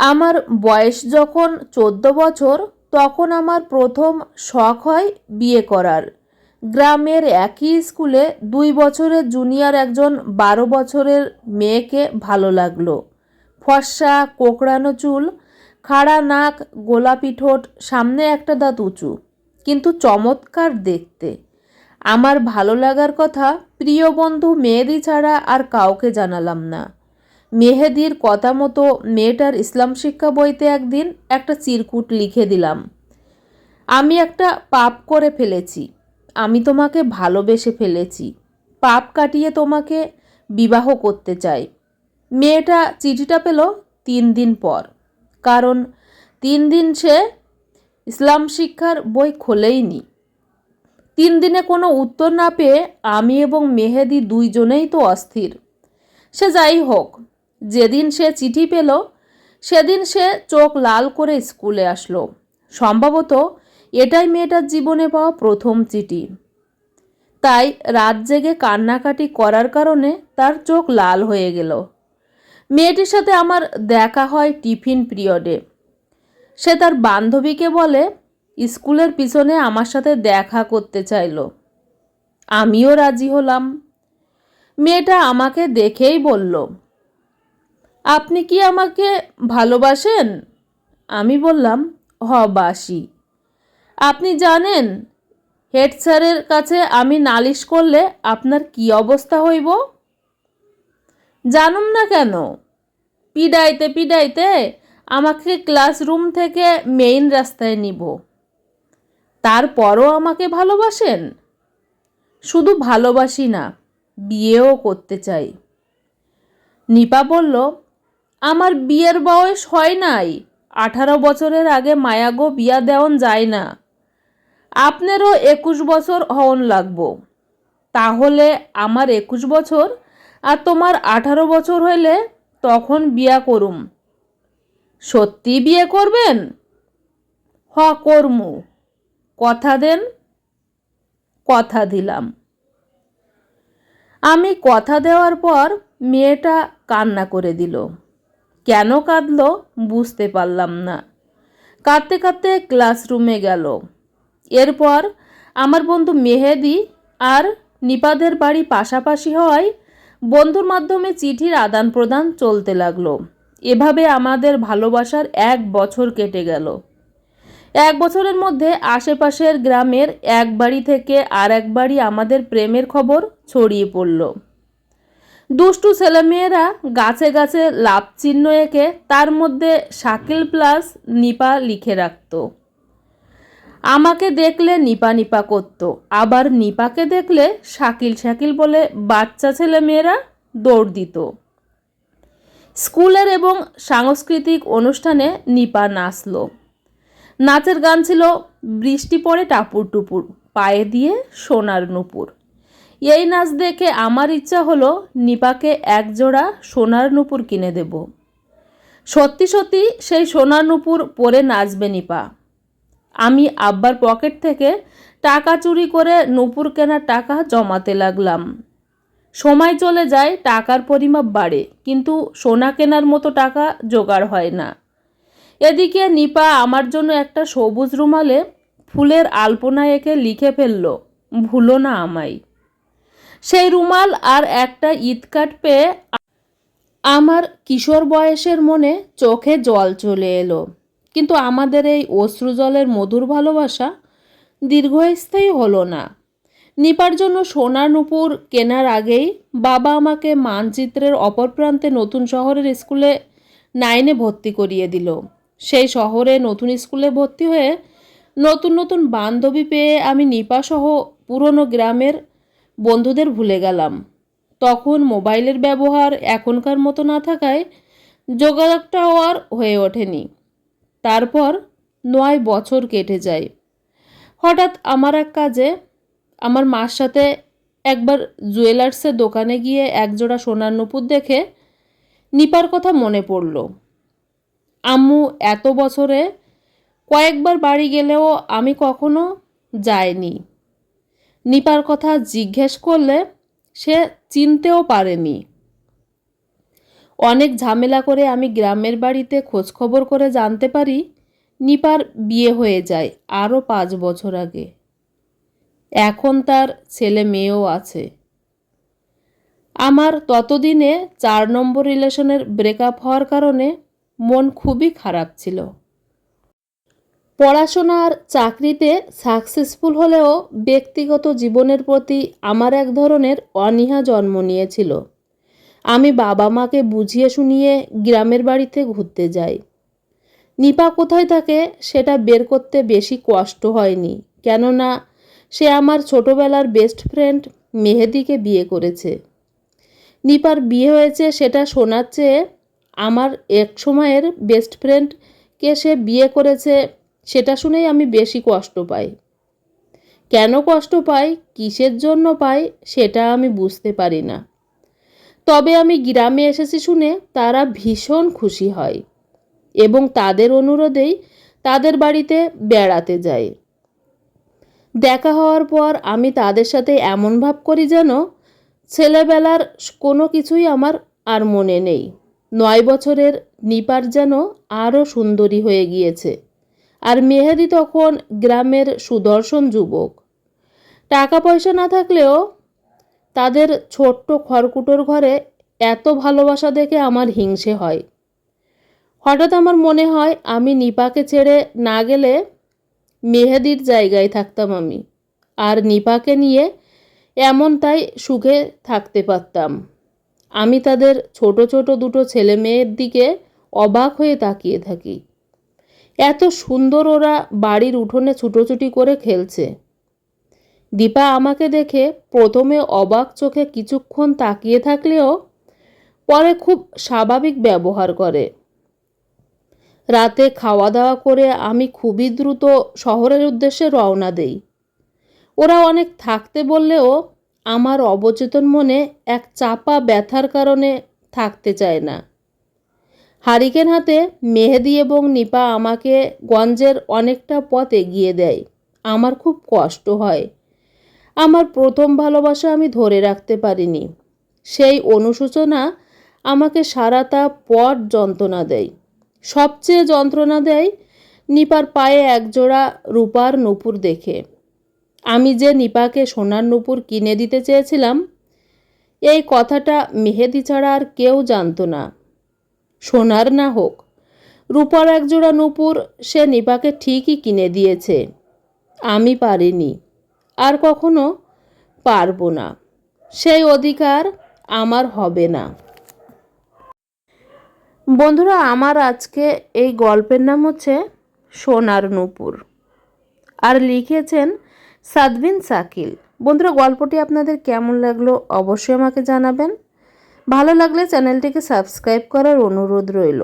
আমার বয়স যখন 14 বছর, তখন আমার প্রথম শখ হয় বিয়ে করার। গ্রামের একই স্কুলে 2 বছরের জুনিয়র একজন 12 বছরের মেয়েকে ভালো লাগলো। ফর্সা, কোঁকড়ানো চুল, খাড়া নাক, গোলাপি ঠোঁট, সামনে একটা দাঁত উঁচু, কিন্তু চমৎকার দেখতে। আমার ভালো লাগার কথা প্রিয় বন্ধু মেহেদি ছাড়া আর কাউকে জানালাম না। মেহেদির কথা মতো মেয়েটার ইসলাম শিক্ষা বইতে একদিন একটা চিরকুট লিখে দিলাম, আমি একটা পাপ করে ফেলেছি, আমি তোমাকে ভালোবেসে ফেলেছি, পাপ কাটিয়ে তোমাকে বিবাহ করতে চাই। মেয়েটা চিঠিটা পেল 3 দিন পর, কারণ 3 দিন সে ইসলাম শিক্ষার বই খোলেইনি। 3 দিনে কোনো উত্তর না পেয়ে আমি এবং মেহেদি দুইজনেই তো অস্থির। সে যাই হোক, যেদিন সে চিঠি পেল সেদিন সে চোখ লাল করে স্কুলে আসলো। সম্ভবত এটাই মেয়েটার জীবনে পাওয়া প্রথম চিঠি। তাই রাত জেগে কান্নাকাটি করার কারণে তার চোখ লাল হয়ে গেল। মেয়েটির সাথে আমার দেখা হয় টিফিন পিরিয়ডে। সে তার বান্ধবীকে বলে স্কুলের পিছনে আমার সাথে দেখা করতে চাইল। আমিও রাজি হলাম। মেয়েটা আমাকে দেখেই বলল, আপনি কি আমাকে ভালোবাসেন? আমি বললাম, বাসি। আপনি জানেন হেড স্যারের কাছে আমি নালিশ করলে আপনার কি অবস্থা হইব? জানুম না কেন, পিডাইতে পিডাইতে আমাকে ক্লাসরুম থেকে মেইন রাস্তায় নিব। তারপরও আমাকে ভালোবাসেন? শুধু ভালোবাসি না, বিয়েও করতে চাই। নিপা বলল, আমার বিয়ের বয়স হয় নাই, 18 বছরের আগে মায়াগো বিয়া দেওয়ান যায় না। আপনারও 21 বছর হওন লাগবো, তাহলে আমার 21 বছর আর তোমার 18 বছর হইলে তখন বিয়া করুম। সত্যি বিয়ে করবেন? করমু। কথা দেন? কথা দিলাম। আমি কথা দেওয়ার পর মেয়েটা কান্না করে দিল। কেন কাঁদলো বুঝতে পারলাম না। কাঁদতে কাঁদতে ক্লাসরুমে গেল। এরপর আমার বন্ধু মেহেদি আর নিপাদের বাড়ি পাশাপাশি হওয়ায় বন্ধুর মাধ্যমে চিঠির আদান প্রদান চলতে লাগলো। এভাবে আমাদের ভালোবাসার 1 বছর কেটে গেল। 1 বছরের মধ্যে আশেপাশের গ্রামের এক বাড়ি থেকে আর এক বাড়ি আমাদের প্রেমের খবর ছড়িয়ে পড়ল। দুষ্টু ছেলেমেয়েরা গাছে গাছে লাভ চিহ্ন এঁকে তার মধ্যে শাকিল প্লাস নিপা লিখে রাখত। আমাকে দেখলে নিপা নিপা করত, আবার নিপাকে দেখলে শাকিল শাকিল বলে বাচ্চা ছেলেমেয়েরা দৌড় দিত। স্কুলের এবং সাংস্কৃতিক অনুষ্ঠানে নিপা নাচল। নাচের গান ছিল বৃষ্টি পড়ে টাপুর টুপুর, পায়ে দিয়ে সোনার নুপুর। এই নাচ দেখে আমার ইচ্ছা হলো নিপাকে একজোড়া সোনার নুপুর কিনে দেব। সত্যি সত্যি সেই সোনার নুপুর পরে নাচবে নিপা। আমি আব্বার পকেট থেকে টাকা চুরি করে নুপুর কেনার টাকা জমাতে লাগলাম। সময় চলে যায়, টাকার পরিমাপ বাড়ে, কিন্তু সোনা কেনার মতো টাকা জোগাড় হয় না। এদিকে নিপা আমার জন্য একটা সবুজ রুমালে ফুলের আলপনা এঁকে লিখে ফেলল, ভুলো না আমায়। সেই রুমাল আর একটা ঈদকার্ড পেয়ে আমার কিশোর বয়সের মনে চোখে জল চলে এলো। কিন্তু আমাদের এই অশ্রুজলের মধুর ভালোবাসা দীর্ঘস্থায়ী হলো না। নিপার জন্য সোনার নুপুর কেনার আগেই বাবা আমাকে মানচিত্রের অপর প্রান্তে নতুন শহরের স্কুলে 9-এ ভর্তি করিয়ে দিল। সেই শহরে নতুন স্কুলে ভর্তি হয়ে নতুন নতুন বান্ধবী পেয়ে আমি নিপাসহ পুরনো গ্রামের বন্ধুদের ভুলে গেলাম। তখন মোবাইলের ব্যবহার এখনকার মতো না থাকায় যোগাযোগটাও আর হয়ে ওঠেনি। তারপর 9 বছর কেটে যায়। হঠাৎ আমার এক কাজে আমার মার সাথে একবার জুয়েলার্সের দোকানে গিয়ে একজোড়া সোনার নুপুর দেখে নিপার কথা মনে পড়ল। আম্মু এত বছরে কয়েকবার বাড়ি গেলেও আমি কখনো যাইনি। নিপার কথা জিজ্ঞেস করলে সে চিনতেও পারেনি। অনেক ঝামেলা করে আমি গ্রামের বাড়িতে খোঁজখবর করে জানতে পারি নিপার বিয়ে হয়ে যায় আরও 5 বছর আগে। এখন তার ছেলে মেয়েও আছে। আমার ততদিনে 4 নম্বর রিলেশনের ব্রেকআপ হওয়ার কারণে মন খুবই খারাপ ছিল। পড়াশোনা আর চাকরিতে সাকসেসফুল হলেও ব্যক্তিগত জীবনের প্রতি আমার এক ধরনের অনীহা জন্ম নিয়েছিল। আমি বাবা মাকে বুঝিয়ে শুনিয়ে গ্রামের বাড়িতে ঘুরতে যাই। নিপা কোথায় থাকে সেটা বের করতে বেশি কষ্ট হয়নি, কেননা সে আমার ছোটবেলার বেস্ট ফ্রেন্ড মেহেদিকে বিয়ে করেছে। নিপার বিয়ে হয়েছে সেটা শোনার চেয়ে আমার এক সময়ের বেস্ট ফ্রেন্ডকে সে বিয়ে করেছে সেটা শুনেই আমি বেশি কষ্ট পাই। কেন কষ্ট পাই, কিসের জন্য পাই, সেটা আমি বুঝতে পারি না। তবে আমি গ্রামে এসেছি শুনে তারা ভীষণ খুশি হয় এবং তাদের অনুরোধেই তাদের বাড়িতে বেড়াতে যাই। দেখা হওয়ার পর আমি তাদের সাথে এমন ভাব করি যেন ছেলেবেলার কোনো কিছুই আমার আর মনে নেই। 9 বছরের নিপার যেন আরও সুন্দরী হয়ে গিয়েছে, আর মেহেদি তখন গ্রামের সুদর্শন যুবক। টাকা পয়সা না থাকলেও তাদের ছোট্ট খড়কুটোর ঘরে এত ভালোবাসা দেখে আমার হিংসে হয়। হঠাৎ আমার মনে হয় আমি নিপাকে ছেড়ে না গেলে মেহেদির জায়গায় থাকতাম আমি, আর নিপাকে নিয়ে এমন তাই সুখে থাকতে পারতাম। আমি তাদের ছোট ছোট দুটো ছেলে মেয়ের দিকে অবাক হয়ে তাকিয়ে থাকি। এত সুন্দর ওরা বাড়ির উঠোনে ছুটোছুটি করে খেলছে। দীপা আমাকে দেখে প্রথমে অবাক চোখে কিছুক্ষণ তাকিয়ে থাকলেও পরে খুব স্বাভাবিক ব্যবহার করে। রাতে খাওয়া দাওয়া করে আমি খুবই দ্রুত শহরের উদ্দেশ্যে রওনা দেই। ওরা অনেক থাকতে বললেও আমার অবচেতন মনে এক চাপা ব্যথার কারণে থাকতে চায় না। হারিকেন হাতে মেহেদি এবং নিপা আমাকে গঞ্জের অনেকটা পথ এগিয়ে দেয়। আমার খুব কষ্ট হয়। আমার প্রথম ভালোবাসা আমি ধরে রাখতে পারিনি। সেই অনুশোচনা আমাকে সারাটা পথ যন্ত্রণা দেয়। সবচেয়ে যন্ত্রণা দেয় নিপার পায়ে একজোড়া রূপার নূপুর দেখে। আমি যে নিপাকে সোনার নূপুর কিনে দিতে চেয়েছিলাম, এই কথাটা মেহেদি ছাড়া আর কেউ জানতো না। সোনার না হোক, রূপার একজোড়া নূপুর সে নিপাকে ঠিকই কিনে দিয়েছে। আমি পারিনি, আর কখনো পারবো না। সেই অধিকার আমার হবে না। বন্ধুরা, আমার আজকে এই গল্পের নাম হচ্ছে সোনার নূপুর, আর লিখেছেন সাদবিন শাকিল। বন্ধুরা, গল্পটি আপনাদের কেমন লাগলো অবশ্যই আমাকে জানাবেন। ভালো লাগলে চ্যানেলটিকে সাবস্ক্রাইব করার অনুরোধ রইল।